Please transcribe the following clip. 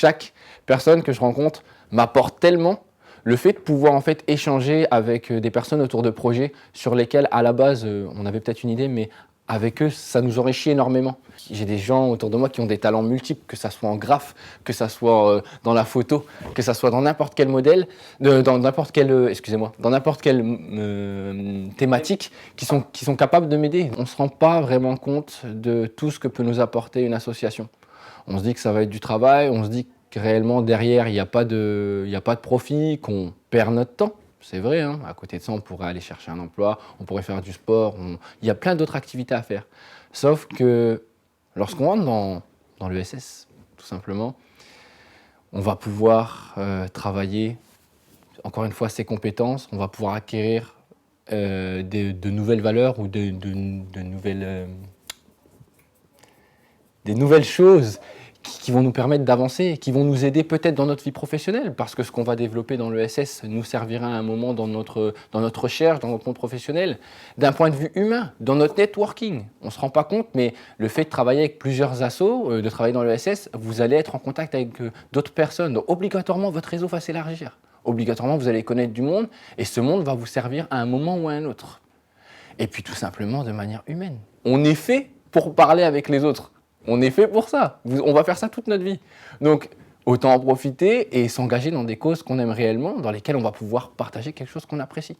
chaque personne que je rencontre m'apporte tellement. Le fait de pouvoir en fait échanger avec des personnes autour de projets sur lesquels à la base on avait peut-être une idée, mais avec eux ça nous enrichit énormément. J'ai des gens autour de moi qui ont des talents multiples, que ça soit en graphe, que ça soit dans la photo, que ça soit dans n'importe quel modèle, dans n'importe quelle, dans n'importe quelle thématique, qui sont capables de m'aider. On ne se rend pas vraiment compte de tout ce que peut nous apporter une association. On se dit que ça va être du travail, on se dit que réellement derrière il n'y a pas de profit, qu'on perd notre temps. C'est vrai, hein. À côté de ça, on pourrait aller chercher un emploi, on pourrait faire du sport, il y a plein d'autres activités à faire. Sauf que lorsqu'on rentre dans l'ESS, tout simplement, on va pouvoir travailler, encore une fois, ses compétences, on va pouvoir acquérir de nouvelles valeurs ou des nouvelles choses qui vont nous permettre d'avancer, qui vont nous aider peut-être dans notre vie professionnelle, parce que ce qu'on va développer dans l'ESS nous servira à un moment dans notre recherche, dans notre monde professionnel. D'un point de vue humain, dans notre networking, on ne se rend pas compte, mais le fait de travailler avec plusieurs assos, de travailler dans l'ESS, vous allez être en contact avec d'autres personnes. Donc obligatoirement, votre réseau va s'élargir. Obligatoirement, vous allez connaître du monde, et ce monde va vous servir à un moment ou à un autre. Et puis tout simplement de manière humaine. On est fait pour parler avec les autres. On est fait pour ça. On va faire ça toute notre vie. Donc, autant en profiter et s'engager dans des causes qu'on aime réellement, dans lesquelles on va pouvoir partager quelque chose qu'on apprécie.